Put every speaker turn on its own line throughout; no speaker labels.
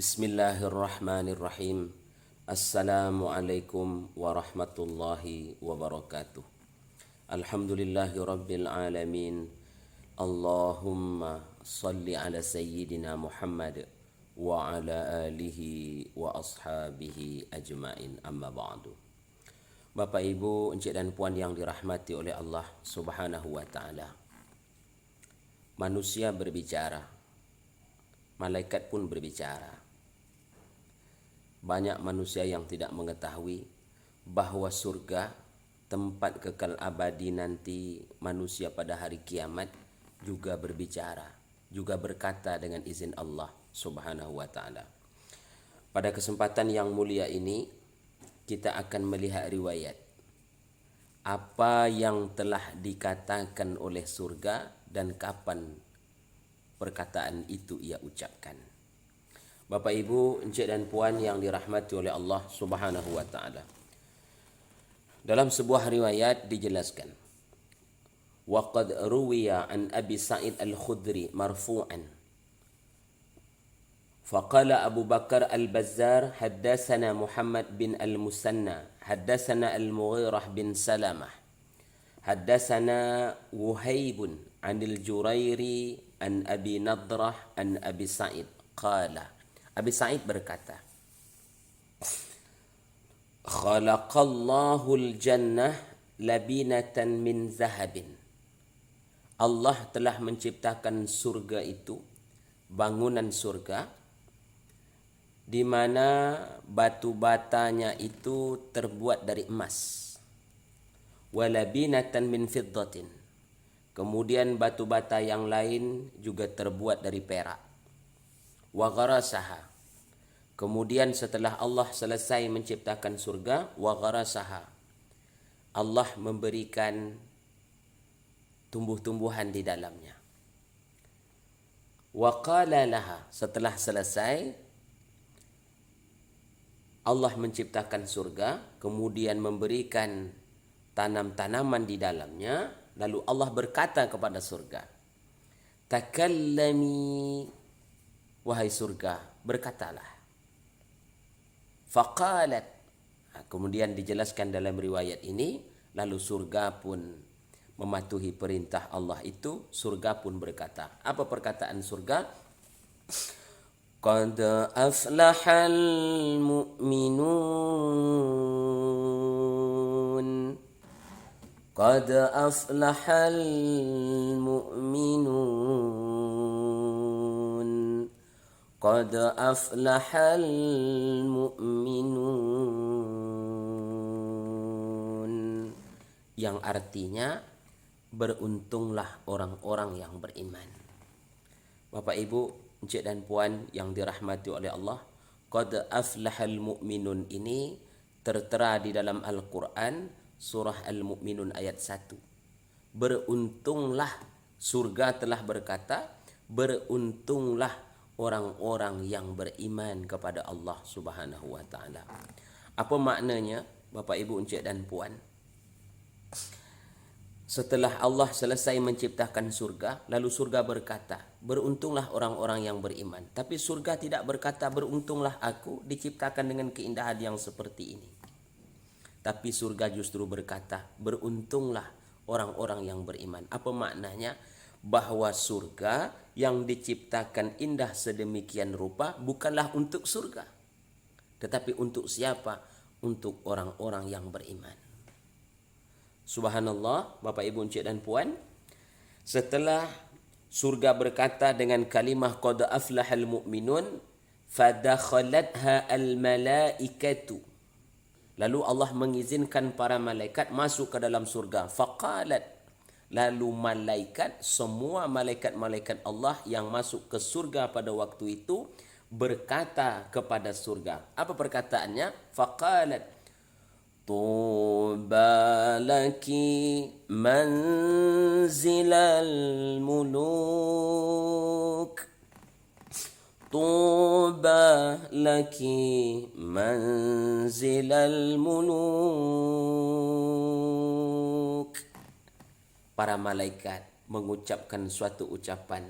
Bismillahirrahmanirrahim. Assalamualaikum warahmatullahi wabarakatuh. Alhamdulillahi rabbil alamin. Allahumma salli ala sayyidina Muhammad wa ala alihi wa ashabihi ajmain, amma ba'du. Bapak Ibu, encik dan puan yang dirahmati oleh Allah Subhanahu wa taala. Manusia berbicara, malaikat pun berbicara. Banyak manusia yang tidak mengetahui bahawa surga, tempat kekal abadi nanti manusia pada hari kiamat, juga berbicara, juga berkata dengan izin Allah Subhanahu wa taala. Pada kesempatan yang mulia ini, kita akan melihat riwayat apa yang telah dikatakan oleh surga dan kapan perkataan itu ia ucapkan. Bapak Ibu, encik dan puan yang dirahmati oleh Allah Subhanahu wa taala. Dalam sebuah riwayat dijelaskan, wa qad ruwiya an Abi Sa'id Al-Khudri marfu'an. Faqala Abu Bakar Al-Bazzar haddatsana Muhammad bin Al-Musanna haddatsana Al-Mughirah bin Salamah haddatsana Wuhaybun anil Jurairi an Abi Nadrah an Abi Sa'id qala. Abi Sa'id berkata, khalaqallahul jannah labinatan min zahabin. Allah telah menciptakan surga itu, bangunan surga, di mana batu batanya itu terbuat dari emas. Walabinatan min fiddatin. Kemudian batu bata yang lain juga terbuat dari perak. Wa gharasaha. Kemudian setelah Allah selesai menciptakan surga, wa gharasaha, Allah memberikan tumbuh-tumbuhan di dalamnya. Wa qala laha, setelah selesai Allah menciptakan surga, kemudian memberikan tanam-tanaman di dalamnya, lalu Allah berkata kepada surga, takallami, wahai surga, berkatalah. Faqalat, kemudian dijelaskan dalam riwayat ini, lalu surga pun mematuhi perintah Allah itu, surga pun berkata. Apa perkataan surga? Qad aflahal mu'minun. Qad aflahal mu'minun. Qad aflahal mu'minun, yang artinya beruntunglah orang-orang yang beriman. Bapak Ibu, encik dan puan yang dirahmati oleh Allah, qad aflahal mu'minun ini tertera di dalam Al-Quran surah Al-Mu'minun ayat 1. Beruntunglah, surga telah berkata, beruntunglah orang-orang yang beriman kepada Allah Subhanahu wa taala. Apa maknanya, Bapak Ibu, encik dan puan? Setelah Allah selesai menciptakan surga, lalu surga berkata, beruntunglah orang-orang yang beriman. Tapi surga tidak berkata, beruntunglah aku diciptakan dengan keindahan yang seperti ini. Tapi surga justru berkata, beruntunglah orang-orang yang beriman. Apa maknanya? Bahwa surga yang diciptakan indah sedemikian rupa bukanlah untuk surga, tetapi untuk siapa? Untuk orang-orang yang beriman. Subhanallah, Bapak Ibu, encik dan puan, setelah surga berkata dengan kalimah qad aflahal mu'minun, fadakhalatha al-malaikatu, lalu Allah mengizinkan para malaikat masuk ke dalam surga. Faqalat, lalu malaikat, semua malaikat-malaikat Allah yang masuk ke surga pada waktu itu berkata kepada surga. Apa perkataannya? Faqalat, tuba laki manzilal muluk. Tuba laki manzilal muluk. Para malaikat mengucapkan suatu ucapan,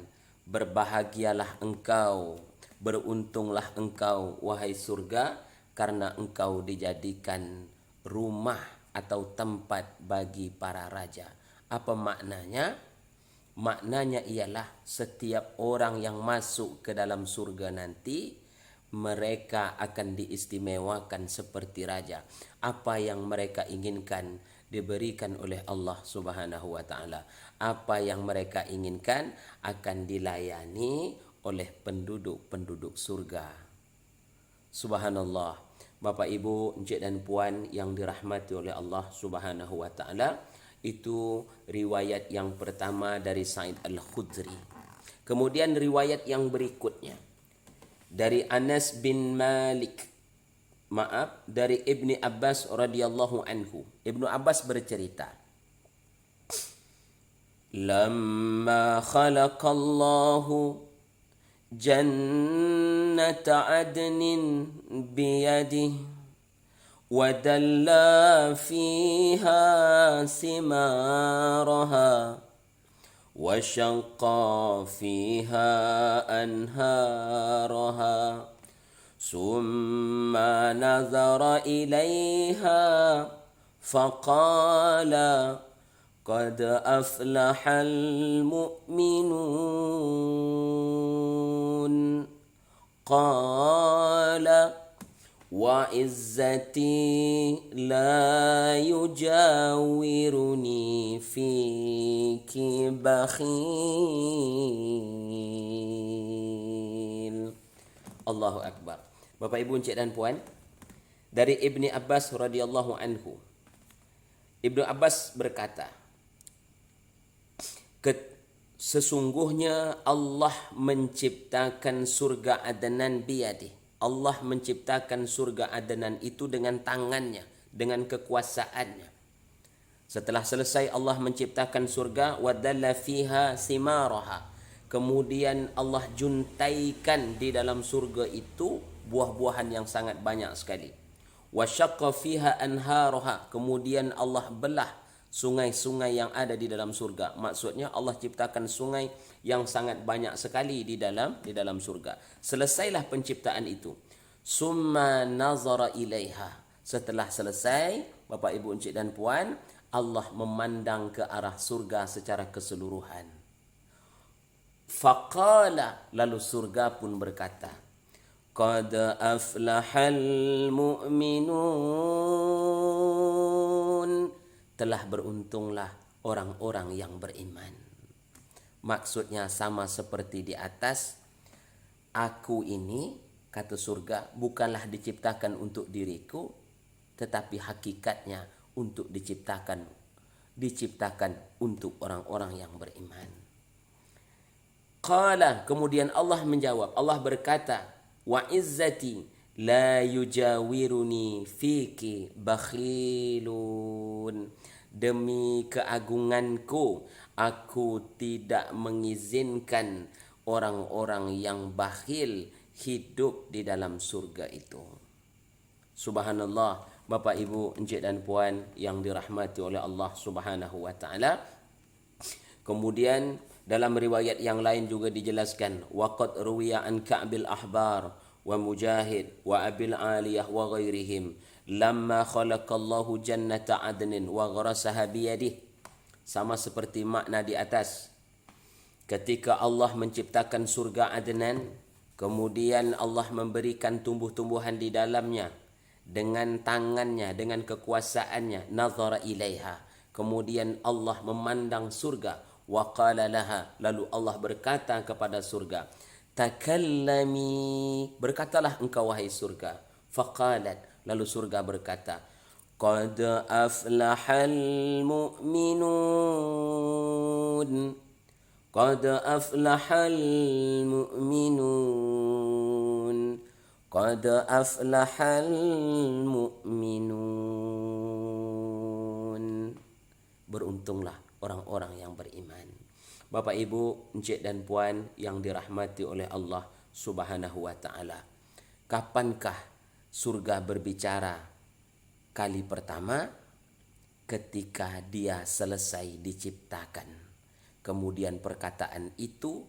berbahagialah engkau Beruntunglah engkau wahai surga, karena engkau dijadikan rumah atau tempat bagi para raja. Apa maknanya? Maknanya ialah setiap orang yang masuk ke dalam surga nanti, mereka akan diistimewakan seperti raja. Apa yang mereka inginkan diberikan oleh Allah Subhanahu wa taala. Apa yang mereka inginkan akan dilayani oleh penduduk-penduduk surga. Subhanallah. Bapak Ibu, encik dan puan yang dirahmati oleh Allah Subhanahu wa taala, itu riwayat yang pertama dari Sa'id Al-Khudri. Kemudian riwayat yang berikutnya dari Anas bin Malik. Dari Ibni Abbas radhiyallahu anhu. Ibnu Abbas bercerita, "Lamma khalaqallahu jannata adnin biyadihi ودلى فيها ثمارها وشق فيها أنهارها ثم نظر إليها فقال قد أفلح المؤمنون قال وعزتي لا يجاورني فيك بخيل. Allahu Akbar. Bapak Ibu, encik dan puan, dari Ibni Abbas radhiyallahu anhu. Ibnu Abbas berkata, sesungguhnya Allah menciptakan surga Adnan biyadih. Allah menciptakan surga Adnan itu dengan tangannya, dengan kekuasaannya. Setelah selesai Allah menciptakan surga, wadalla fiha simaraha. Kemudian Allah juntaikan di dalam surga itu buah-buahan yang sangat banyak sekali. Wasyaqqa fiha anharaha. Kemudian Allah belah sungai-sungai yang ada di dalam surga. Maksudnya Allah ciptakan sungai yang sangat banyak sekali di dalam surga. Selesailah penciptaan itu. Summa nazara ilaiha. Setelah selesai, Bapak Ibu encik dan puan, Allah memandang ke arah surga secara keseluruhan. Faqala, lalu surga pun berkata, qad aflahal mu'minun. Telah beruntunglah orang-orang yang beriman. Maksudnya sama seperti di atas, aku ini, kata surga, bukanlah diciptakan untuk diriku, tetapi hakikatnya untuk diciptakan untuk orang-orang yang beriman. Qala, kemudian Allah menjawab, Allah berkata, wa izzati la yujawiruni fiki bakhilun. Demi keagunganku, aku tidak mengizinkan orang-orang yang bakhil hidup di dalam surga itu. Subhanallah, Bapak Ibu, encik dan puan yang dirahmati oleh Allah Subhanahu wa taala. Kemudian dalam riwayat yang lain juga dijelaskan, waqad ruwiya an Ka'bil Ahbar wa Mujahid wa Abil Aliyah wa ghairihim lamma khalaqallahu jannata adnin wa gharasaha biyadihi. Sama seperti makna di atas. Ketika Allah menciptakan surga Adnan, kemudian Allah memberikan tumbuh-tumbuhan di dalamnya dengan tangannya, dengan kekuasaannya, nazara ilaiha. Kemudian Allah memandang surga, wa qala laha, lalu Allah berkata kepada surga, takallami, berkatalah engkau wahai surga. Faqalat, lalu surga berkata, qad aflahal mu'minun. Qad aflahal mu'minun. Qad aflahal mu'minun. Beruntunglah orang-orang yang beriman. Bapak Ibu, encik dan puan yang dirahmati oleh Allah Subhanahu wa taala. Kapankah surga berbicara? Kali pertama ketika dia selesai diciptakan. Kemudian perkataan itu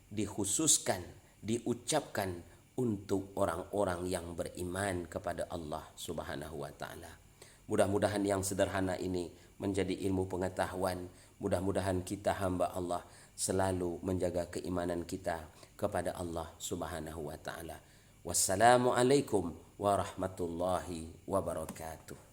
dikhususkan, diucapkan untuk orang-orang yang beriman kepada Allah Subhanahu wa taala. Mudah-mudahan yang sederhana ini menjadi ilmu pengetahuan. Mudah-mudahan kita hamba Allah selalu menjaga keimanan kita kepada Allah Subhanahu wa taala. Wassalamualaikum warahmatullahi wabarakatuh.